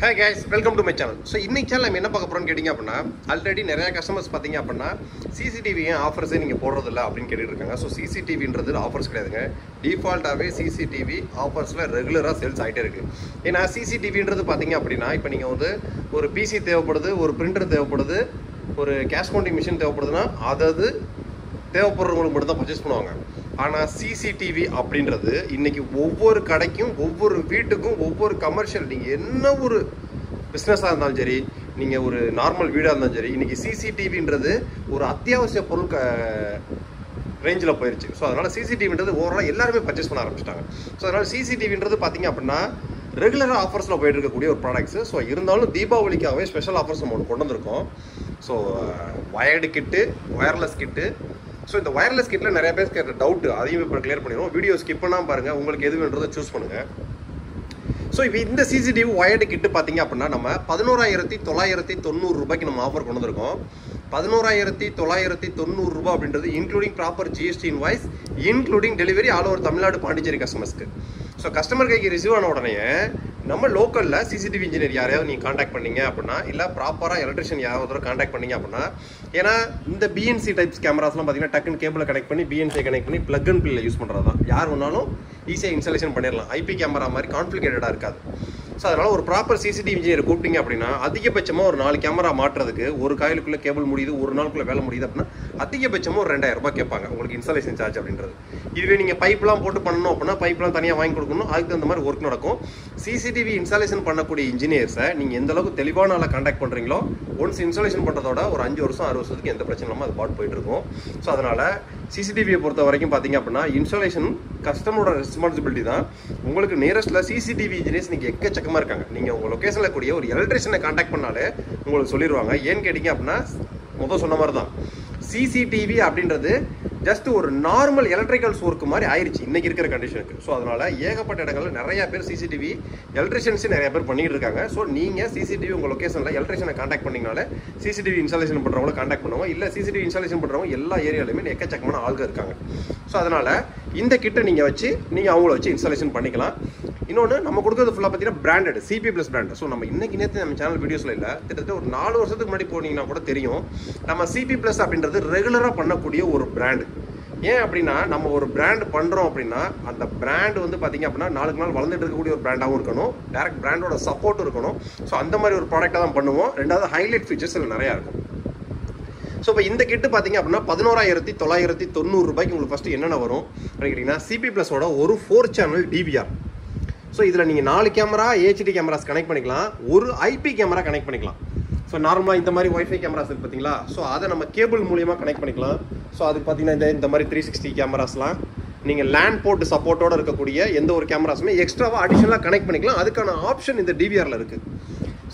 Hi guys, welcome to my channel. So இன்னைக்கு channel நம்ம என்ன பார்க்க போறோம்னு கேட்டிங்க அப்படினா ஆல்ரெடி நிறைய கஸ்டமர்ஸ் பாத்தீங்க அப்படினா CCTV ஆஃபர்ஸ் நீங்க போடுறது இல்ல அப்படினு கேட்டிட்டு இருக்காங்க. சோ CCTVன்றது ஆஃபர்ஸ் கிடையாதுங்க. டிஃபால்ட்டாவே CCTV ஆஃபர்ஸ்ல ரெகுலரா சேல்ஸ் ஆயிட்டே இருக்கு. ஏனா CCTVன்றது பாத்தீங்க அப்படினா இப்போ நீங்க வந்து ஒரு PC தேவைப்படுது, ஒரு பிரிண்டர் தேவைப்படுது, ஒரு கேஷ் கவுண்டிங் மிஷின் தேவைப்படுதுனா அதாவது தேவைப்படுறவங்களுக்கு மட்டும் தான் பர்ச்சேஸ் பண்ணுவாங்க. ஆனா CCTV அப்படின்றது இன்னைக்கு ஒவ்வொரு கடைக்கும் ஒவ்வொரு வீட்டுக்கும் ஒவ்வொரு கமர்ஷியல் நீங்க என்ன ஒரு பிசினஸா இருந்தாலும் சரி, நீங்க ஒரு நார்மல் வீடா இருந்தாலும் சரி, இன்னைக்கு CCTVன்றது ஒரு அத்தியாவசிய பொருள் ரேஞ்சில் போயிருச்சு. ஸோ அதனால CCTVன்றது ஓவரால் எல்லாருமே பர்ச்சேஸ் பண்ண ஆரம்பிச்சிட்டாங்க. ஸோ அதனால CCTVன்றது பார்த்தீங்க அப்படின்னா ரெகுலராக ஆஃபர்ஸில் போயிட்டு இருக்கக்கூடிய ஒரு ப்ராடக்ட்ஸ். ஸோ இருந்தாலும் தீபாவளிக்காகவே ஸ்பெஷல் ஆஃபர்ஸ் நம்ம ஒன்று கொண்டு வந்திருக்கோம். ஸோ வயர்டு கிட்டு, ஒயர்லெஸ் கிட்டு. ஸோ இந்த ஒயர்லெஸ் கிட்டில் நிறைய பேர் கேட்ட டவுட் அதையும் இப்போ கிளியர் பண்ணிடுவோம். வீடியோ ஸ்கிப் பண்ணாமல் பாருங்கள், உங்களுக்கு எது வேணுன்றதை சூஸ் பண்ணுங்கள். ஸோ இப்போ இந்த CCTV ஒயர்டு கிட்டு பார்த்தீங்க அப்படின்னா நம்ம 11,990 ரூபாய்க்கு நம்ம ஆஃபர் கொண்டு வந்திருக்கோம். 11,990 ரூபாய் அப்படின்றது including proper GST invoice, including delivery all over Tamil Nadu Pondicherry கஸ்டமர்ஸ்க்கு. ஸோ கஸ்டமர் கைக்கு ரிசீவ் ஆன உடனே நம்ம லோக்கலில் CCTV இன்ஜினியர் யாரையாவது நீங்கள் காண்டாக்ட் பண்ணீங்க அப்படின்னா, இல்லை ப்ராப்பராக எலக்ட்ரிஷியன் யாராவது காண்டாக்ட் பண்ணீங்க அப்படின்னா, ஏன்னா இந்த BNC டைப்ஸ் கேமராஸ்லாம் பார்த்தீங்கன்னா டக்குன்னு கேபிளை கனெக்ட் பண்ணி BNC கனெக்ட் பண்ணி பிளக் அண்ட் பில்ல யூஸ் பண்ணுறது தான். யார் வேணாலும் ஈஸியாக இன்ஸ்டாலேஷன் பண்ணிடலாம். IP கேமரா மாதிரி கான்ஃபிகேட்டடாக இருக்காது. ஸோ அதனால் ஒரு ப்ராப்பர் CCTV இன்ஜினியர் கூப்பிட்டீங்க அப்படின்னா அதிகபட்சமாக ஒரு 4 கேமரா மாற்றுறதுக்கு ஒரு காயிலுக்குள்ளே கேபிள் முடியுது, ஒரு நாளுக்குள்ளே வேலை முடியுது அப்படின்னா அதிகபட்சமாக ஒரு 2,000 ரூபாய் கேட்பாங்க உங்களுக்கு இன்ஸ்டாலேஷன் சார்ஜ் அப்படின்றது. இதுவே நீங்கள் பைப்லாம் போட்டு பண்ணணும் அப்படின்னா பைப்லாம் தனியாக வாங்கி கொடுக்கணும், அதுக்கு அந்த மாதிரி ஒர்க் நடக்கும். CCTV இன்ஸ்டாலேஷன் பண்ணக்கூடிய இன்ஜினியர்ஸை நீங்கள் எந்த அளவுக்கு தெளிவான ஆளை காண்டாக்ட் பண்ணுறீங்களோ, ஒன்ஸ் இன்ஸ்டாலேஷன் பண்ணுறதோட ஒரு 5 வருஷம் 6 வருஷத்துக்கு எந்த பிரச்சனை இல்லாமல் அது பாட் போயிட்டு இருக்கும். ஸோ அதனால் CCTVயை பொறுத்த வரைக்கும் பார்த்தீங்க அப்படின்னா இன்ஸ்டாலேஷன் கஸ்டமரோட ரெஸ்பான்சிபிலிட்டி தான். உங்களுக்கு நியரஸ்ட்டில் CCTV இன்ஜினியர்ஸ் நீங்கள் எக்கச்சக்கமாக இருக்காங்க. நீங்கள் உங்கள் லொக்கேஷனில் கூடிய ஒரு எலக்ட்ரிஷியனை காண்டாக்ட் பண்ணாலே உங்களுக்கு சொல்லிடுவாங்க. ஏன்னு கேட்டிங்க அப்படின்னா முதல் சொன்ன மாதிரி தான் CCTV அப்படின்றது ஜஸ்ட் ஒரு நார்மல் எலக்ட்ரிக்கல் ஒர்க் மாதிரி ஆயிடுச்சு இன்னைக்கு இருக்கிற கண்டிஷனுக்கு. ஸோ அதனால ஏகப்பட்ட இடங்களில் நிறைய பேர் CCTV எலக்ட்ரிஷியன்ஸ் நிறைய பேர் பண்ணிட்டு இருக்காங்க. ஸோ நீங்கள் CCTV உங்கள் லொக்கேஷனில் எலக்ட்ரிஷியனை காண்டாக்ட் பண்ணிங்கனாலே CCTV இன்ஸ்டாலேஷன் பண்ணுறவங்கள காண்டாக்ட் பண்ணுவோம். இல்லை CCTV இன்ஸ்டாலேஷன் பண்ணுறவங்க எல்லா ஏரியாலுமே எக்கச்சக்கமான ஆள்கள் இருக்காங்க. ஸோ அதனால் இந்த கிட்ட நீங்கள் வச்சு நீங்கள் அவங்கள வச்சு இன்ஸ்டாலேஷன் பண்ணிக்கலாம். இன்னொன்று நம்ம கொடுக்குறது ஃபுல்லாக பார்த்தீங்கன்னா பிராண்டட் CP+ பிராண்ட். ஸோ நம்ம இன்னைக்கு நேற்று நம்ம சேனல் வீடியோஸில் இல்லை, கிட்டத்தட்ட ஒரு 4 வருஷத்துக்கு முன்னாடி போனீங்கன்னா கூட தெரியும் நம்ம CP+ அப்படின்றது ரெகுலராக பண்ணக்கூடிய ஒரு பிராண்டு. ஏன் அப்படின்னா நம்ம ஒரு பிராண்ட் பண்ணுறோம் அப்படின்னா அந்த பிராண்ட் வந்து பார்த்தீங்க அப்படின்னா நாளுக்கு நாள் வளர்ந்துட்டு இருக்கக்கூடிய ஒரு பிராண்டாகவும் இருக்கணும், டேரக்ட் பிராண்டோட சப்போர்ட்டும் இருக்கணும். ஸோ அந்த மாதிரி ஒரு ப்ராடக்டாக தான் பண்ணுவோம். ரெண்டாவது ஹைலைட் ஃபீச்சர்ஸ் இதில் நிறையா இருக்கும். ஸோ இப்போ இந்த கிட்டு பார்த்தீங்க அப்படின்னா 11,990 ரூபாய்க்கு உங்களுக்கு ஃபஸ்ட்டு என்னென்ன வரும் கேட்டிங்கன்னா CP+ஓட ஒரு 4 சேனல் DVR. ஸோ இதில் நீங்கள் 4 கேமரா HD கேமராஸ் கனெக்ட் பண்ணிக்கலாம், ஒரு IP கேமரா கனெக்ட் பண்ணிக்கலாம். ஸோ நார்மலாக இந்த மாதிரி வைஃபை கேமராஸ் இருக்குது பார்த்தீங்களா, ஸோ அதை நம்ம கேபிள் மூலியமாக கனெக்ட் பண்ணிக்கலாம். ஸோ அதுக்கு பார்த்தீங்கன்னா இந்த மாதிரி 360 கேமராஸ்லாம் நீங்கள் லேண்ட் போர்ட் சப்போர்ட்டோடு இருக்கக்கூடிய எந்த ஒரு கேமராஸுமே எக்ஸ்ட்ராவாக அடிஷனலாக கனெக்ட் பண்ணிக்கலாம். அதுக்கான ஆப்ஷன் இந்த DVRல இருக்குது.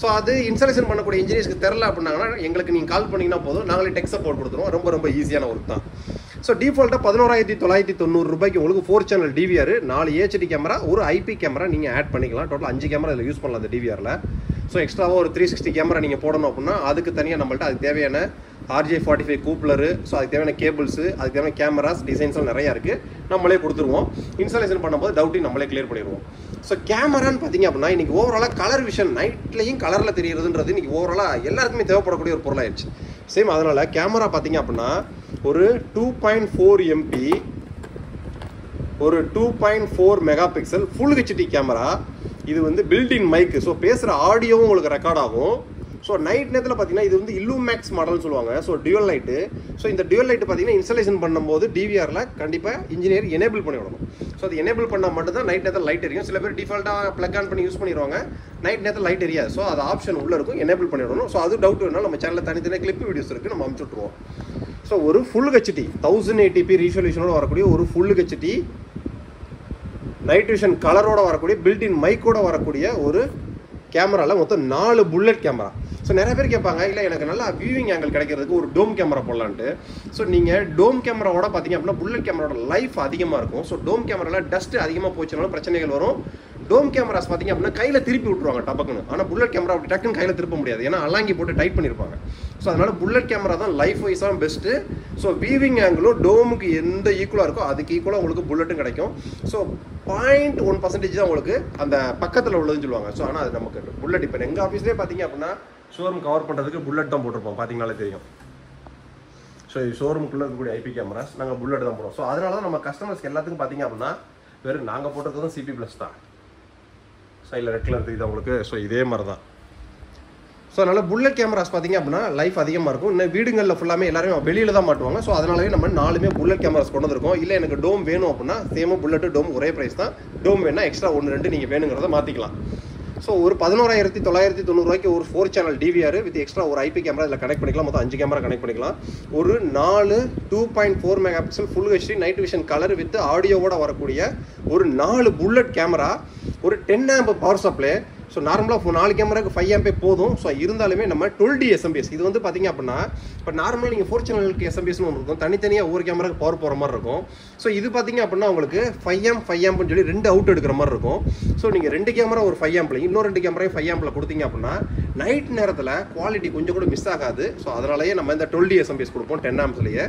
ஸோ அது இன்ஸ்டாலேஷன் பண்ணக்கூடிய இன்ஜினியர்ஸ்க்கு தெரில அப்படின்னாங்கன்னா எங்களுக்கு நீங்கள் கால் பண்ணிங்கன்னா போதும், நாங்களே டெக் சப்போர்ட் கொடுத்துருவோம். ரொம்ப ரொம்ப ஈஸியான ஒர்க் தான். ஸோ டிஃபால்ட்டாக 11,990 ரூபாய்க்கு உங்களுக்கு 4 சேனல் DVR, 4 HD கேமரா, ஒரு IP கேமரா நீங்கள் ஆட் பண்ணிக்கலாம். டோட்டல் 5 கேமரா இதில் யூஸ் பண்ணலாம் அந்த DVRல. ஸோ எக்ஸ்ட்ராவாக ஒரு 360 கேமரா நீங்கள் போடணும் அப்படின்னா அதுக்கு தனியாக நம்மள்ட்ட அதுக்கு தேவையான RJ45 கூப்ளரு, ஸோ அதுக்கு தேவையான கேபிள்ஸு, அதுக்கு தேவையான கேமராஸ் டிசைன்ஸ்லாம் நிறையா இருக்குது, நம்மளே கொடுத்துருவோம். இன்ஸ்டாலேஷன் பண்ணும்போது டவுட்டையும் நம்மளே கிளியர் பண்ணிடுவோம். ஸோ கேமரான்னு பார்த்தீங்க அப்படின்னா இன்றைக்கி ஓவராலாக கலர் விஷன், நைட்லையும் கலரில் தெரியுறதுன்றது இன்றைக்கி ஓவராலாக எல்லாருக்குமே தேவைப்படக்கூடிய ஒரு பொருளாகிடுச்சு. சேம் அதனால் கேமரா பார்த்தீங்க அப்படின்னா ஒரு 2.4 MP, ஒரு 2.4 mega pixel full HD camera. இது வந்து பில்டின் மைக்கு, ஸோ பேசுகிற ஆடியோவும் உங்களுக்கு ரெக்கார்ட் ஆகும். ஸோ நைட் நேரத்தில் பார்த்தீங்கன்னா இது வந்து இல்லுமேக்ஸ் மாடல்னு சொல்லுவாங்க. So dual light. ஸோ இந்த டியூவல் லைட்டு பார்த்தீங்கன்னா இன்ஸ்டாலேஷன் பண்ணும்போது DVRல கண்டிப்பாக இன்ஜினியர் எனேபிள் பண்ணி விடணும். ஸோ அது எனேபிள் பண்ணால் மட்டும்தான் நைட் நேரத்தில் லைட் எரியும். சில பேர் டிஃபால்ட்டாக ப்ளக் ஆன் பண்ணி யூஸ் பண்ணிடுவாங்க, நைட் நேரத்தில் லைட் எரியாது. ஸோ அது ஆப்ஷன் உள்ளே இருக்கும், எனேபிள் பண்ணி விடணும். ஸோ அது டவுட் வேணாலும் நம்ம சேனலில் தனித்தனியாக கிளிப் வீடியோஸ் இருக்குது, நம்ம அனுப்பிச்சு விட்ருவோம். ஸோ ஒரு ஃபுல் HD 1080p ரீசொல்யூஷனோட வரக்கூடிய ஒரு ஃபுல் HD நைட் விஷன் கலரோட வரக்கூடிய பில்டின் மைக்கோட வரக்கூடிய ஒரு கேமராவில் மொத்தம் 4 புல்லட் கேமரா. ஸோ நிறைய பேர் கேட்பாங்க, இல்லை எனக்கு நல்லா வியூவிங் ஆங்கிள் கிடைக்கிறதுக்கு ஒரு டோம் கேமரா போடலான்ட்டு. ஸோ நீங்கள் டோம் கேமராவோட பார்த்தீங்க அப்படின்னா புல்லட் கேமராவோட லைஃப் அதிகமாக இருக்கும். ஸோ டோம் கேமராவில் டஸ்ட் அதிகமாக போச்சுனாலும் பிரச்சனைகள் வரும். டோம் கேமராஸ் பார்த்தீங்க அப்படின்னா கையில் திருப்பி விட்டுருவாங்க டபக்குன்னு. ஆனால் புல்லட் கேமரா அப்படி டக்குன்னு கையில் திருப்ப முடியாது, ஏன்னா அலாங்கி போட்டு டைட் பண்ணியிருப்பாங்க. ஸோ அதனால் புல்லட் கேமரா தான் லைஃப் வைஸாக பெஸ்ட்டு. ஸோ வீவிங் ஆங்கிளும் டோமுக்கு எந்த ஈக்குவலாக இருக்கோ அதுக்கு ஈக்குவலாக உங்களுக்கு புல்லட்டும் கிடைக்கும். ஸோ 0.1% தான் உங்களுக்கு அந்த பக்கத்தில் உள்ளதுன்னு சொல்லுவாங்க. ஸோ ஆனால் அது நமக்கு புல்லட் இப்போ எங்கள் ஆஃபீஸ்லேயே பார்த்தீங்க அப்படின்னா ஷோரூம் கவர் பண்ணுறதுக்கு புல்லட் தான் போட்டிருப்போம், பார்த்தீங்கனாலே தெரியும். ஸோ ஷோரூமுக்குள்ளே இருக்கக்கூடிய ஐபி கேமராஸ் நாங்கள் புல்லட் தான் போடுறோம். ஸோ அதனால தான் நம்ம கஸ்டமர்ஸ்க்கு எல்லாத்துக்கும் பார்த்தீங்க அப்படின்னா வெறும் நாங்கள் போட்டிருக்கதும் சிபி ப்ளஸ் தான். சைடில் ரெட் கலர் தெரியுது உங்களுக்கு. ஸோ இதே மாதிரி தான். ஸோ அதனால் புல்லட் கேமராஸ் பார்த்தீங்க அப்படின்னா லைஃப் அதிகமாக இருக்கும். இன்னும் வீடுகளில் ஃபுல்லாமே எல்லாருமே வெளியில் தான் மாட்டுவாங்க. ஸோ அதனாலே நம்ம 4மே புல்லட் கேமராஸ் கொண்டு வந்திருக்கோம். இல்லை எனக்கு டோம் வேணும் அப்படின்னா சேமாக புல்லட்டு டோம் ஒரே ப்ரைஸ் தான். டோம் வேணால் எக்ஸ்ட்ரா 1-2 நீங்கள் வேணுங்கிறத மாற்றிக்கலாம். ஸோ ஒரு 11,990 ஒரு 4 சேனல் டிவிஆர் வித் எக்ஸ்ட்ரா ஒரு ஐபி கேமரா இதில் கனெக்ட் பண்ணிக்கலாம். மொத்தம் 5 கேமரா கனெக்ட் பண்ணிக்கலாம். ஒரு 4 2.4 mega pixel full HD night vision colour with ஆடியோவோட வரக்கூடிய ஒரு 4 புல்லட் கேமரா, ஒரு 10 ஆம்ப் பவர் சப்ளை. ஸோ நார்மலாக 4 கேமராக்கு 5 ஆம்பே போதும். ஸோ இருந்தாலுமே நம்ம 12 எஸ்எம்பிஎஸ் இது வந்து பார்த்தீங்க அப்படின்னா இப்போ நார்மலாக நீங்கள் 4 சேனலுக்கு எஸ்எம்பிஎஸ்னு ஒன்று இருக்கும், தனித்தனியாக ஒவ்வொரு கேமராக்கு பவர் போகிற மாதிரி இருக்கும். ஸோ இது பார்த்தீங்க அப்படின்னா உங்களுக்கு 5 ஆம்ப்னு சொல்லி 2 அவுட் எடுக்கிற மாதிரி இருக்கும். ஸோ நீங்கள் 2 கேமரா ஒரு 5 ஆம்பில் இன்னொரு 2 கேமராயும் 5 ஆம்பில் கொடுத்தீங்க அப்படின்னா நைட் நேரத்தில் குவாலிட்டி கொஞ்சம் கூட மிஸ் ஆகாது. ஸோ அதனாலேயே நம்ம இந்த 12 எஸ்எம்பிஎஸ் கொடுப்போம் 10 ஆம்ப்ஸ்லேயே.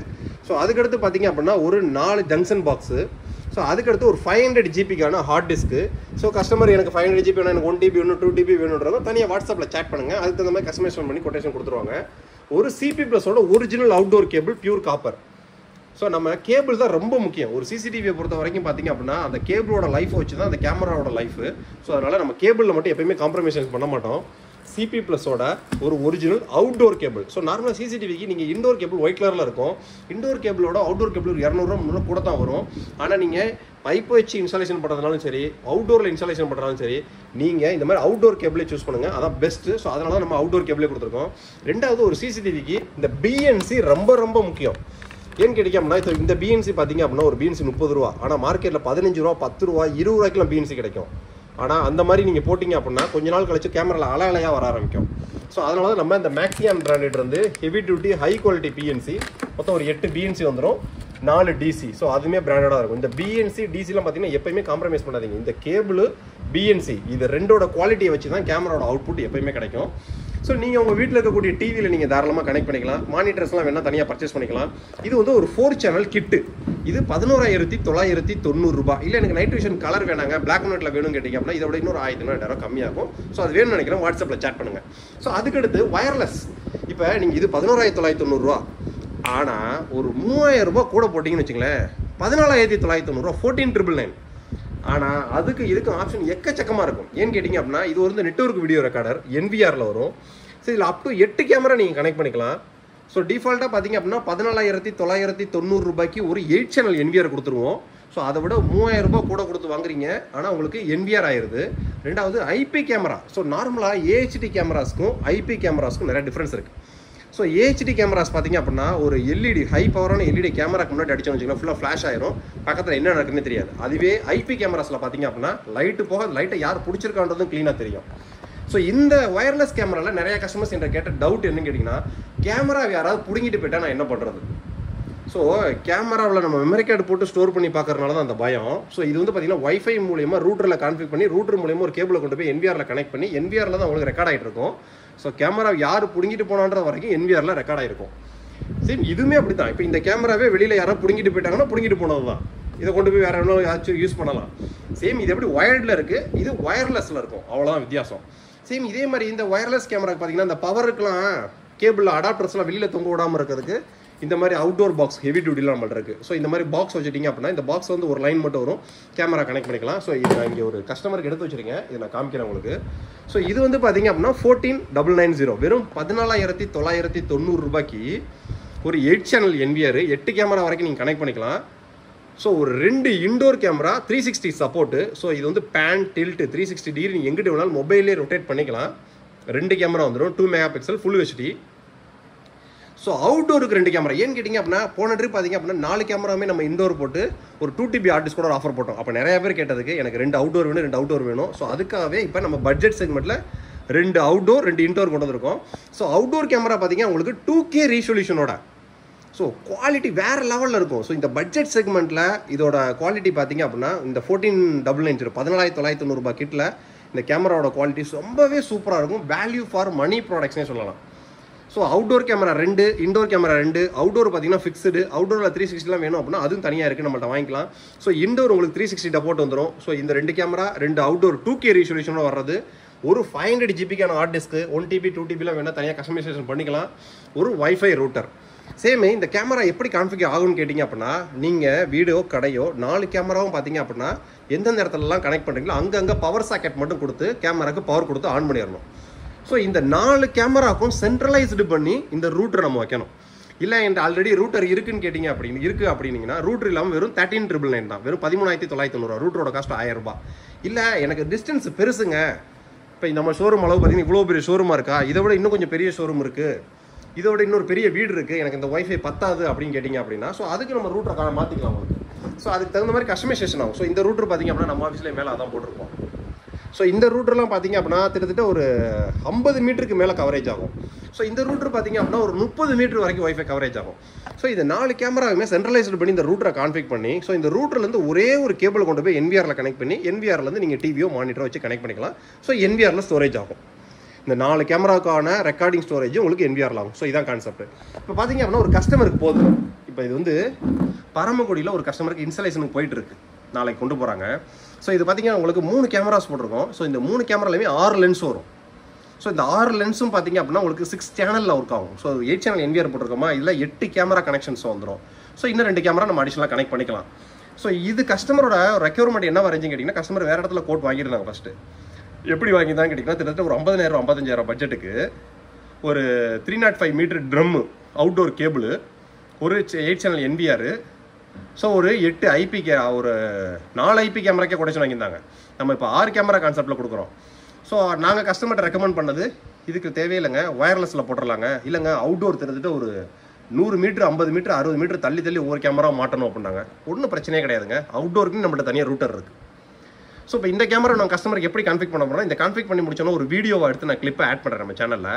ஸோ அதுக்கடுத்து பார்த்தீங்க அப்படின்னா ஒரு 4 ஜங்ஷன் பாக்ஸு. ஸோ அதுக்கடுத்து ஒரு 500 ஜிபிக்கான ஹார்ட் டிஸ்க்கு. ஸோ கஸ்டமர் எனக்கு 500 ஜிபி வேணும், எனக்கு 1 டிபி வேணும், 2 டிபி வேணுன்றவங்க தனியாக வாட்ஸ்அப்பில் சேட் பண்ணுங்கள். அதுக்கு தகுந்த மாதிரி கஸ்டமைசேஷன் பண்ணி கொட்டேஷன் கொடுத்துருவாங்க. ஒரு சிபி ப்ளஸோட original outdoor cable pure copper. So நம்ம கேபிள் தான் ரொம்ப முக்கியம். ஒரு சிசிடிவியை பொறுத்த வரைக்கும் பார்த்தீங்க அப்படின்னா அந்த கேபிளோட லைஃப் வச்சு தான் அந்த கேமராவோட லைஃபு. ஸோ அதனால் நம்ம கேபிளில் மட்டும் எப்பயுமே காம்ப்ரமைசேஷன் பண்ண மாட்டோம். சிபி ப்ளஸோட ஒரு ஒரிஜினல் அவுட்டோர் கேபிள். ஸோ நார்மலாக சிசிடிவிக்கு நீங்கள் இண்டோர் கேபிள் ஒயிட் கலரில் இருக்கும். இண்டோர் கேபிளோட அவுட்டோர் கேபிள் 200 300 கூட தான் வரும். ஆனால் நீங்கள் பைப் வச்சு இன்ஸ்டாலேஷன் பண்ணுறதுனாலும் சரி, அவுட்டோரில் இன்ஸ்டாலேஷன் பண்ணுறதுனாலும் சரி, நீங்கள் இந்த மாதிரி அவுட்டோர் கேபிளே சூஸ் பண்ணுங்கள். அதான் பெஸ்ட்டு. ஸோ அதனால தான் நம்ம அவுட்டோர் கேபிளே கொடுத்துருக்கோம். ரெண்டாவது ஒரு சிசிடிவிக்கு இந்த பிஎன்சி ரொம்ப ரொம்ப முக்கியம். ஏன்னு கேட்டிங்கன்னா இப்போ இந்த பிஎன்சி பார்த்தீங்க அப்படின்னா ஒரு பிஎன்சி 30 ரூபா. ஆனால் மார்க்கெட்டில் 15 ரூபா 10 ரூபா 20 ரூபாய்க்குலாம் பிஎன்சி கிடைக்கும். ஆனால் அந்த மாதிரி நீங்கள் போட்டிங்க அப்படின்னா கொஞ்ச நாள் கழிச்சு கேமராவில் அலையாக வர ஆரம்பிக்கும். ஸோ அதனால தான் நம்ம இந்த மேக்ஸியான் பிராண்டட் இருந்து heavy duty high quality BNC மொத்தம் ஒரு 8 பிஎன்சி வந்துடும், 4 டிசி. ஸோ அதுவுமே பிராண்டடாக இருக்கும். இந்த பிஎன்சி டிசிலாம் பார்த்தீங்கன்னா எப்பயுமே காம்ப்ரமைஸ் பண்ணாதீங்க. இந்த கேபிள் பிஎன்சி இது ரெண்டோட குவாலிட்டியை வச்சு தான் கேமராவோட அவுட்புட் எப்பயுமே கிடைக்கும். ஸோ நீங்கள் உங்கள் வீட்டில் இருக்கக்கூடிய டிவியில் நீங்கள் தாராளமாக கனெக்ட் பண்ணிக்கலாம். மானிட்டர்ஸ்லாம் வேணால் தனியாக பர்ச்சேஸ் பண்ணிக்கலாம். இது வந்து ஒரு 4 சேனல் கிட்டு. இது 11,990 ரூபாய். இல்லை எனக்கு நைட் விஷன் கலர் வேணாங்க, பிளாக் அண்ட் ஒயிட்டில் வேணும்னு கேட்டிங்க அப்படின்னா இதை விட இன்னொரு 1,000 கம்மியாகும். ஸோ அது வேணும்னு நினைக்கிறேன், வாட்ஸ்அப்பில் சேட் பண்ணுங்கள். ஸோ அதுக்கடுத்து வயர்லெஸ். இப்போ நீங்கள் இது 11,990 ரூபா. ஆனால் ஒரு 3,000 ரூபாய் கூட போட்டிங்கன்னு வச்சுங்களேன் 14,990 ரூபா 14,999. ஆனால் அதுக்கு இதுக்கும் ஆப்ஷன் எக்கச்சக்கமாக இருக்கும். ஏன்னு கேட்டிங்க அப்படின்னா இது ஒரு நெட்வொர்க் வீடியோ ரெக்கார்டர் NVRல வரும். ஸோ இதில் அப் டு 8 கேமரா நீங்கள் கனெக்ட் பண்ணிக்கலாம். ஸோ டிஃபால்ட்டாக பார்த்தீங்க அப்படின்னா 14,990 ரூபாய்க்கு ஒரு 8 சேனல் NVR கொடுத்துருவோம். ஸோ அதை விட 3,000 ரூபாய் கூட கொடுத்து வாங்குறீங்க, ஆனால் உங்களுக்கு NVR ஆயிடுது. ரெண்டாவது ஐபி கேமரா. ஸோ நார்மலாக AHD கேமராஸ்க்கும் ஐபி கேமராஸ்க்கும் நிறைய டிஃப்ரென்ஸ் இருக்குது. ஸோ AHD கேமராஸ் பார்த்தீங்க அப்படின்னா ஒரு LED ஹை பவரான LED கேமராக்கு முன்னாடி அடிச்சோம்னு வச்சுக்கோங்க ஃபுல்லாக ஃப்ளாஷ் ஆயிரும், பக்கத்தில் என்ன நடக்குதுன்னு தெரியாது. அதுவே ஐபி கேமராஸில் பார்த்தீங்க அப்படின்னா லைட்டு போக லைட்டை யார் பிடிச்சிருக்கான்றதும் க்ளீனாக தெரியும். ஸோ இந்த வயர்லெஸ் கேமராவில் நிறைய கஸ்டமர்ஸ் என்ற கேட்ட டவுட் என்னன்னு கேட்டிங்கன்னா கேமரா யாராவது பிடுங்கிட்டு போயிட்டா நான் என்ன பண்ணுறது. ஸோ கேமராவில் நம்ம மெமரி கார்டு போட்டு ஸ்டோர் பண்ணி பார்க்கறதுனால தான் அந்த பயம். ஸோ இது வந்து பார்த்தீங்கன்னா வைஃபை மூலியமாக ரூட்டரில் கான்ஃபிக் பண்ணி ரூட்டர் மூலியமாக ஒரு கேபிளை கொண்டு போய் NVRல கனெக்ட் பண்ணி NVRல தான் உங்களுக்கு ரெக்கார்ட் ஆகிட்டு இருக்கும். ஸோ கேமரா யார் பிடுங்கிட்டு போனான்ற வரைக்கும் NVRல ரெக்கார்ட் ஆகிருக்கும். சேம் இதுவுமே அப்படி தான். இப்போ இந்த கேமராவே வெளியில் யாராவது பிடுங்கிட்டு போயிட்டாங்கன்னா பிடுங்கிட்டு போனது தான். இதை கொண்டு போய் வேறு எவ்வளோ யாச்சும் யூஸ் பண்ணலாம். சேம் இது எப்படி வயர்டில் இருக்குது, இது வயர்லெஸில் இருக்கும், அவ்வளோதான் வித்தியாசம். சேம் இதே மாதிரி இந்த வயர்லெஸ் கேமராக்கு பார்த்தீங்கன்னா இந்த பவருக்குலாம் கேபிள் அடாப்டர்ஸ்லாம் வெளியில் தொங்க விடாமல் இருக்கிறதுக்கு இந்த மாதிரி அவுட்டோர் பாக்ஸ் ஹெவி டியூட்டிலாம் நம்மள்ட்ட இருக்குது. ஸோ இந்த மாதிரி பாக்ஸ் வச்சுட்டிங்க அப்படின்னா இந்த பாக்ஸ் வந்து ஒரு லைன் மட்டும் வரும், கேமரா கனெக்ட் பண்ணிக்கலாம். ஸோ இது நான் இங்கே ஒரு கஸ்டமருக்கு எடுத்து வச்சுருக்கேன், இதை நான் காமிக்கிறேன் உங்களுக்கு. ஸோ இது வந்து பார்த்தீங்க அப்படின்னா 14,990 வெறும் 14,990 ரூபாய்க்கு ஒரு 8 சேனல் NVR 8 கேமரா வரைக்கும் நீங்கள் கனெக்ட் பண்ணிக்கலாம். ஸோ ஒரு 2 இண்டோர் கேமரா 360 சப்போர்ட்டு. ஸோ இது வந்து பேன் டில்ட் 360 டிகிரி நீங்கள் எங்கிட்ட வேணாலும் மொபைல்லே ரொட்டேட் பண்ணிக்கலாம். 2 கேமரா வந்துடும், 2 mega pixel full HD. So அவுட்டோருக்கு 2 கேமரா. ஏன்னு கேட்டிங்க அப்படின்னா போன ட்ரிப் பார்த்தீங்க அப்படின்னா 4 கேமராவுமே நம்ம இண்டோர் போட்டு ஒரு 2 TB ஆர்டிஸ்ட் கூட ஆஃபர் போட்டோம். அப்போ நிறைய பேர் கேட்டதுக்கு எனக்கு 2 அவுட்டோர் வேணும் 2 அவுட்டோர் வேணும். ஸோ அதுக்காகவே இப்போ நம்ம பட்ஜெட் செக்மெண்ட்டில் 2 அவுட்டோர் 2 இன்டோர் கொண்டு வந்திருக்கோம். ஸோ அவுட்டோர் கேமரா பார்த்தீங்கன்னா உங்களுக்கு 2K ரீசொல்யூஷனோட ஸோ குவாலிட்டி வேறு லெவலில் இருக்கும். ஸோ இந்த பட்ஜெட் செக்மெண்ட்டில் இதோட குவாலிட்டி பார்த்தீங்க அப்படின்னா இந்த 14,990 14,990 ரூபாய் கிட்டில் இந்த கேமராவோட குவாலிட்டி ரொம்பவே சூப்பராக இருக்கும். வேல்யூ ஃபார் மணி ப்ராடக்ட்ஸ்னே சொல்லலாம். So outdoor camera 2, indoor camera 2, outdoor பார்த்தீங்கன்னா ஃபிக்ஸ்டு, அவுட்டோரில் 360 வேணும் அப்படின்னா அதுவும் தனியாக இருக்குது, நம்மள்ட்ட வாங்கிக்கலாம். ஸோ இண்டோர் உங்களுக்கு 360 டப்போட் வந்துடும். ஸோ இந்த 2 கேமரா, 2 அவுட்டோர் 2K ரெசல்யூஷனோட வர்றது, ஒரு 500 GB ஹார்ட் டிஸ்க்கு, 1 TB 2 TBலாம் வேணால் தனியாக கஸ்டமைசேஷன் பண்ணிக்கலாம், ஒரு வைஃபை ரூட்டர். சேமே இந்த கேமரா எப்படி கான்ஃபிகர் ஆகும்னு கேட்டிங்க அப்படின்னா, நீங்கள் வீடியோ கடையோ 4 கேமராவும் பார்த்தீங்க அப்படின்னா எந்தெந்த இடத்துலலாம் கனெக்ட் பண்ணுறீங்களோ அங்கங்கே பவர் சாக்கெட் மட்டும் கொடுத்து கேமராக்கு பவர் கொடுத்து ஆன் பண்ணிடணும். ஸோ இந்த 4 கேமராக்கும் சென்ட்ரலைஸ்டு பண்ணி இந்த ரூட்டர் நம்ம வைக்கணும். இல்லை என்கிட்ட ஆல்ரெடி ரூட்டர் இருக்குன்னு கேட்டிங்க அப்படின்னீங்கன்னா ரூட்டர் இல்லாமல் வெறும் 13,999 தான், வெறும் 13,990 ரூட்டரோட காஸ்ட் 1000 ரூபாய். இல்லை எனக்கு டிஸ்டன்ஸ் பெருசுங்க, இப்போ நம்ம ஷோரூம் அளவு பார்த்தீங்கன்னா இவ்வளோ பெரிய ஷோரூமாக இருக்கா, இதை விட இன்னும் கொஞ்சம் பெரிய ஷோரூம் இருக்குது, இதோட இன்னொரு பெரிய வீடு இருக்குது, எனக்கு இந்த வைஃபை பத்தாது அப்படின்னு கேட்டிங்க அப்படின்னா ஸோ அதுக்கு நம்ம ரூட்டரை மாற்றிக்கலாம் உங்களுக்கு. ஸோ அதுக்கு தகுந்த மாதிரி கஸ்டமைசேஷன் ஆகும். ஸோ இந்த ரூட்டர் பார்த்திங்க அப்படின்னா நம்ம ஆஃபீஸில் மேலே அதான் போட்டிருக்கோம். ஸோ இந்த ரூட்டர்லாம் பார்த்தீங்க அப்படின்னா கிட்டத்தட்ட ஒரு 50 மீட்டருக்கு மேலே கவரேஜ் ஆகும். ஸோ இந்த ரூட்டர் பார்த்தீங்க அப்படின்னா ஒரு 30 மீட்டர் வரைக்கும் வைஃபை கவரேஜ் ஆகும். ஸோ இந்த 4 கேமராவுமே சென்ட்ரலைஸ்டு பண்ணி இந்த ரூட்டரை கான்ஃபிக் பண்ணி ஸோ இந்த ரூட்டர்லேருந்து ஒரே ஒரு கேபிள் கொண்டு போய் NVRல கனெக்ட் பண்ணி NVRலேருந்து நீங்கள் டிவியோ மானிட்டரோ வச்சு கனெக்ட் பண்ணிக்கலாம். ஸோ NVRல ஸ்டோரேஜ் ஆகும். இந்த 4 கேமராவுக்கான ரெக்கார்டிங் ஸ்டோரேஜ் உங்களுக்கு NVRல ஆகும். ஸோ இதான் கான்செப்ட். இப்போ பார்த்தீங்க அப்படின்னா ஒரு கஸ்டமருக்கு போதும். இப்போ இது வந்து பரமக்குடியில் ஒரு கஸ்டமருக்கு இன்ஸ்டாலேஷனுக்கு போயிட்டு இருக்கு, நாளைக்கு கொண்டு போகிறாங்க. ஸோ இது பார்த்தீங்கன்னா உங்களுக்கு 3 கேமராஸ் போட்டிருக்கோம். ஸோ இந்த 3 கேமராலையுமே 6 லென்ஸ் வரும். ஸோ இந்த 6 லென்ஸும் பார்த்தீங்க அப்படின்னா உங்களுக்கு 6 சேனலில் ஒர்க் ஆகும். ஸோ 8 சேனல் NVR போட்டிருக்கோமா, இதில் 8 கேமரா கனெக்ஷன்ஸ் வந்துடும். ஸோ இன்னும் 2 கேமரா நம்ம அடிஷனலாக கனெக்ட் பண்ணிக்கலாம். ஸோ இது கஸ்டமரோட ரெக்யர்மெண்ட் என்ன வரைஞ்சின்னு கேட்டிங்கன்னா, கஸ்டமர் வேறு இடத்துல கோட் வாங்கியிருந்தாங்க. ஃபஸ்ட்டு எப்படி வாங்கிதான் கேட்டிங்கன்னா கிட்டத்தட்ட ஒரு 50,000 55,000 பட்ஜெட்டுக்கு ஒரு 305 மீட்டர் ட்ரம் அவுட்டோர் கேபிள், ஒரு 8 சேனல் NVR, ஸோ ஒரு 8 IP ஒரு 4 IP கேமராக்கே கொடைச்சு வாங்கியிருந்தாங்க. நம்ம இப்போ 6 கேமரா கான்செப்டில் கொடுக்குறோம். ஸோ நாங்கள் கஸ்டமர்கிட்ட ரெக்கமெண்ட் பண்ணது இதுக்கு தேவையில்லைங்க, ஒயர்லெஸில் போட்டுடலாங்க, இல்லைங்க அவுட்டோர் தெரிஞ்சுட்டு ஒரு 100 மீட்டர் 50 மீட்டர் 60 மீட்டர் தள்ளி ஒவ்வொரு கேமரா மாட்டணும் அப்படின்னாங்க. ஒன்றும் பிரச்சனையே கிடையாதுங்க, அவுட்டோருக்கு நம்மள்ட்ட தனியாக ரூட்டர் இருக்குது. ஸோ இப்போ இந்த கேமரா நான் கஸ்டமருக்கு எப்படி கான்ஃபிக் பண்ண போகிறோம், இந்த கான்ஃபிக் பண்ணி முடிச்சோன்னா ஒரு வீடியோவை எடுத்து நான் கிளிப்பை ஆட் பண்ணுறேன் நம்ம சேனலில்.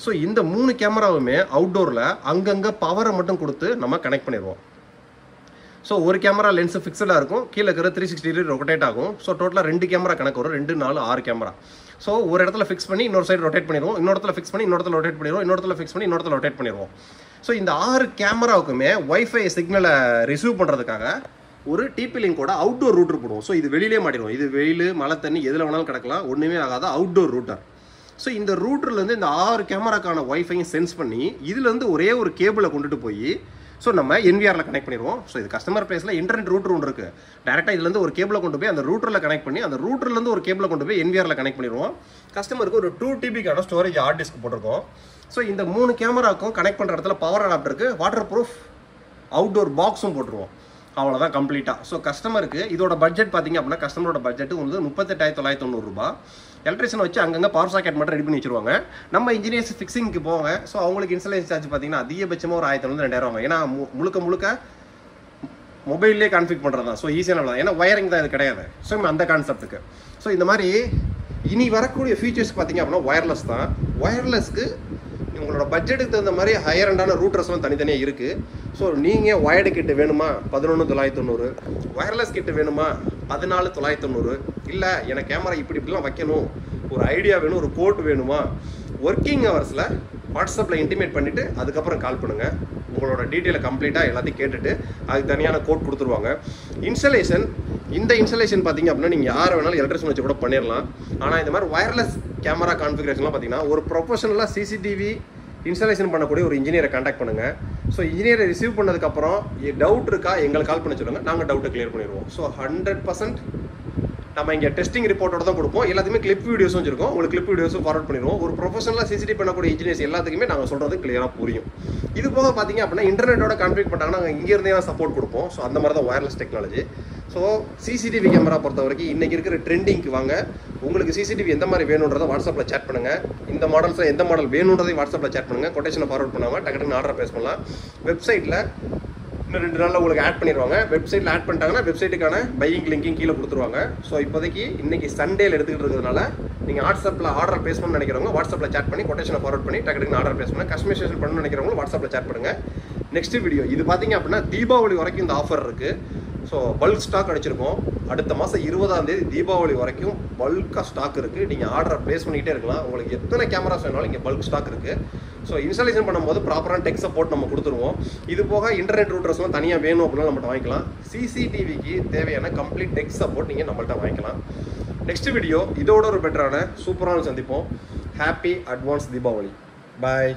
ஸோ இந்த 3 கேமராவுமே அவுட்டோரில் அங்கங்கே பவரை மட்டும் கொடுத்து நம்ம கனெக்ட் பண்ணிடுவோம். ஸோ ஒரு கேமரா லென்ஸ் ஃபிக்ஸடாக இருக்கும், கீழே இருக்கிற 360 டிகிரி ரொட்டேட் ஆகும். ஸோ டோட்டலாக 2 கேமரா கணக்கு வரும், 2 4 6 கேமரா. ஸோ ஒரு இடத்துல ஃபிக்ஸ் பண்ணி இன்னொரு சைடு ரொட்டேட் பண்ணிடுவோம், இன்னொரு இடத்துல ஃபிக்ஸ் பண்ணி இன்னொரு இடத்துல ரொட்டேட் பண்ணிடுவோம், இன்னொரு இடத்துல ஃபிக்ஸ் பண்ணி இன்னொரு இடத்துல ரொட்டேட் பண்ணிடுவோம். ஸோ இந்த 6 கேமராவுக்குமே வைஃபை சிக்னலை ரிசீவ் பண்ணுறதுக்காக ஒரு டிபி லிங்கோட அவுட்டோர் ரூட்டர் போடுவோம். ஸோ இது வெளியிலே மாட்டிடுவோம், இது வெயில் மழை தண்ணி எதில் வேணாலும் கிடக்கலாம், ஒன்றுமே ஆகாத அவுட்டோர் ரூட்டர். ஸோ இந்த ரூட்டர்லேருந்து இந்த 6 கேமராக்கான வைஃபையும் சென்ஸ் பண்ணி இதுலேருந்து ஒரே ஒரு கேபிளை கொண்டுட்டு போய் ஸோ நம்ம NVRல கனெக்ட் பண்ணிடுவோம். ஸோ இது கஸ்டமர் பிளேஸில் இன்டர்நெட் ரூட்டர் ஒன்று இருக்குது, டேரெக்டாக இதுலேருந்து ஒரு கேபிளை கொண்டு போய் அந்த ரூட்டரில் கனெக்ட் பண்ணி அந்த ரூட்டர்லேருந்து ஒரு கேபிளை கொண்டு போய் NVRல கனெக்ட் பண்ணிடுவோம். கஸ்டமருக்கு ஒரு 2 TBக்கான ஸ்டோரேஜ் ஹார்ட் டிஸ்க் போட்டிருக்கோம். ஸோ இந்த 3 கேமராக்கும் கனெக்ட் பண்ணுற இடத்துல பவர் அடாப்டருக்கு வாட்டர் ப்ரூஃப் அவுட்டோர் பாக்ஸும் போட்டுருவோம். அவ்வளோதான் கம்ப்ளீட்டாக. ஸோ கஸ்டமருக்கு இதோட பட்ஜெட் பார்த்தீங்க அப்படின்னா கஸ்டமரோட பட்ஜெட் வந்து 38,990 ரூபாய். எலக்ட்ரிஷியன் வச்சு அங்கங்கே பவர் சாக்கெட் மட்டும் ரெடி பண்ணி வச்சிருவாங்க. நம்ம இன்ஜினியர்ஸ் ஃபிக்ஸிங்க்கு போவாங்க. ஸோ அவங்களுக்கு இன்ஸ்டாலேஷன் சார்ஜ் பார்த்தீங்கன்னா அதிகபட்சமாக ஒரு 1,000-2,000 ஆகும். ஏன்னா முழுக்க மொபைல்லே கான்ஃபிக் பண்ணுறது தான். ஸோ ஈஸியான தான், ஏன்னா வயரிங் தான் இது கிடையாது. ஸோ அந்த கான்செப்ட்டுக்கு ஸோ இந்த மாதிரி இனி வரக்கூடிய ஃபீச்சர்ஸ் பார்த்தீங்க அப்படின்னா ஒயர்லெஸ் தான். ஒயர்லெஸ்க்கு உங்களோட பட்ஜெட்டுக்கு தகுந்த மாதிரி ஹையர் அண்டான ரூட்டர்ஸ்லாம் தனித்தனியாக இருக்குது. ஸோ நீங்கள் ஒயர்டு கிட்ட வேணுமா 11,990, ஒயர்லெஸ் கிட்ட வேணுமா 14,990, இல்லை எனக்கு கேமரா இப்படிலாம் வைக்கணும், ஒரு ஐடியா வேணும், ஒரு கோட் வேணுமா, ஒர்க்கிங் ஹவர்ஸில் வாட்ஸ்அப்பில் இன்டிமேட் பண்ணிவிட்டு அதுக்கப்புறம் கால் பண்ணுங்கள். உங்களோட டீட்டெயிலை கம்ப்ளீட்டாக எல்லாத்தையும் கேட்டுட்டு அதுக்கு தனியான கோட் கொடுத்துருவாங்க. இன்ஸ்டாலேஷன் இந்த இன்ஸ்டாலேஷன் பார்த்தீங்க அப்படின்னா நீங்கள் யாரை வேணாலும் எலக்ட்ரிஷியன் வச்சு கூட பண்ணிடலாம். ஆனால் இந்த மாதிரி ஒயர்லெஸ் கேமரா கான்ஃபிகரேஷன்லாம் பார்த்தீங்கன்னா ஒரு ப்ரொஃபஷனலாக சிசிடிவி இன்ஸ்டாலேஷன் பண்ணக்கூடிய ஒரு இன்ஜினியரை கான்டாக்ட் பண்ணுங்கள். ஸோ இன்ஜினியரை ரிசீவ் பண்ணதுக்கப்புறம் டவுட் இருக்கா எங்களுக்கு கால் பண்ண சொல்லுங்கள், நாங்கள் டவுட்டை கிளியர் பண்ணிடுவோம். ஸோ 100% நம்ம இங்கே டெஸ்டிங் ரிப்போர்ட்டோட தான் கொடுப்போம். எல்லாத்துக்குமே கிளிப் வீடியோஸும் வச்சிருக்கோம், உங்களுக்கு கிளிப் வீடியோஸும் ஃபார்வர்ட் பண்ணிடுவோம். ஒரு ப்ரொஃபஷனலாக சிசிடிவி பண்ணக்கூடிய இன்ஜினியர்ஸ் எல்லாத்துக்குமே நாங்கள் சொல்கிறது கிளியராக புரியும். இது போக பார்த்தீங்க அப்படின்னா இன்டர்நெட்டோட கான்ஃபிக் பண்ணாங்கன்னா நாங்கள் இங்கேருந்தே தான் சப்போர்ட் கொடுப்போம். ஸோ அந்த மாதிரி தான் wireless technology. So CCTV camera பொறுத்த வரைக்கும் இன்றைக்கி இருக்கிற ட்ரெண்டிங்க்கு வாங்க. உங்களுக்கு சிசிடிவி எந்த மாதிரி வேணுன்றதை வாட்ஸ்அப்பில் சேட் பண்ணுங்கள். இந்த மாடல்ஸில் எந்த மாடல் வேணுன்றதையும் வாட்ஸ்அப்பில் சேட் பண்ணுங்கள். கொட்டேஷனை ஃபார்வர்ட் பண்ணாமல் டக்குன்னு ஆர்டர் பேஸ் பண்ணலாம். வெப்சைட்டில் இன்னும் 2 நாளில் உங்களுக்கு ஆட் பண்ணிடுவாங்க. வெப்சைட்டில் ஆட் பண்ணிட்டாங்கன்னா வெப்சைட்டுக்கான பையிங் லிங்கையும் கீழே கொடுத்துருவாங்க. ஸோ இப்போதைக்கு இன்றைக்கி சண்டேல எடுத்துக்கிட்டு இருக்கிறதுனால நீங்கள் வாட்ஸ்அப்பில் ஆர்டர் பேஸ் பண்ணணும்னு நினைக்கிறவங்க வாட்ஸ்அப்பில் சேட் பண்ணி கொட்டேஷனை ஃபார்வர்ட் பண்ணி டக்குன்னு ஆர்டர் பேஸ் பண்ணுங்கள். கஸ்டமைசேஷன் பண்ணணும்னு நினைக்கிறவங்க வாட்ஸ்அப்பில் சேட் பண்ணுங்கள். நெக்ஸ்ட் வீடியோ இது பார்த்தீங்க அப்படின்னா தீபாவளி வரைக்கும் இந்த ஆஃபர் இருக்குது. ஸோ பல்க் ஸ்டாக் அடிச்சிருக்கோம். அடுத்த மாதம் 20ஆம் தேதி தீபாவளி வரைக்கும் பல்காக ஸ்டாக் இருக்குது. நீங்கள் ஆர்டரை ப்ளேஸ் பண்ணிக்கிட்டே இருக்கலாம். உங்களுக்கு எத்தனை கேமராஸ் வேணாலும் இங்கே பல்க் ஸ்டாக் இருக்குது. ஸோ இன்ஸ்டாலேஷன் பண்ணும்போது ப்ராப்பரான டெக் சப்போர்ட் நம்ம கொடுத்துருவோம். இது போக இன்டர்நெட் ரூட்டர்ஸ்லாம் தனியாக வேணும் அப்படின்னா நம்மகிட்ட வாங்கிக்கலாம். சிசிடிவிக்கு தேவையான கம்ப்ளீட் டெக் சப்போர்ட் நீங்கள் நம்மள்ட்ட வாங்கிக்கலாம். நெக்ஸ்ட் வீடியோ இதோட ஒரு பெட்டரான சூப்பரான சந்திப்போம். Happy advance Deepavali. பாய்.